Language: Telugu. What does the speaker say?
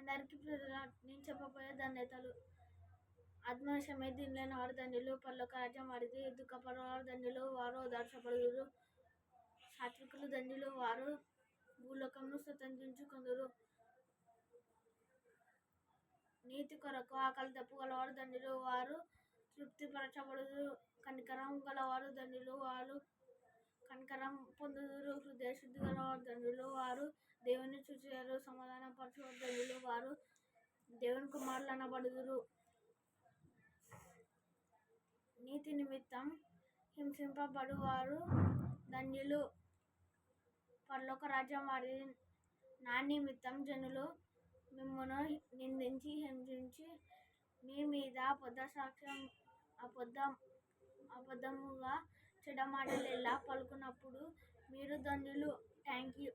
అందరికీ నేను చెప్పబోయే ధన్యతలు. ఆత్మవిషయమై దీనిలేని వారు ధన్యులు, పరలోక రాజ్యం వారిది. దుఃఖపడవారు ధన్యులు, వారు ఓదార్చబడుదురు. సాత్వికులు ధన్యులు, వారు భూలోకమును స్వతంత్రించుకొందురు. నీతి కొరకు ఆకలి దప్పుగలవారు ధన్యులు, వారు తృప్తిపరచబడుదురు. కనికరం గలవారు ధన్యులు, వారు కనికరం పొందుదురు. హృదయశుద్ధి గలవారు ధన్యులు, వారు దేవుని చూచెదరు. సమాధానపరచువారు ధన్యులు, వారు దేవుని కుమారులు అనబడుదురు. నీతి నిమిత్తం హింసింపబడువారు ధన్యులు, పరలోక రాజ్యం వారిది. నా నిమిత్తం జనులు మిమ్మును నిందించి హింసించి మీ మీద అబద్ధముగా చెడ్డ మాటలెల్లా పలుకున్నప్పుడు మీరు ధన్యులు. థాంక్యూ.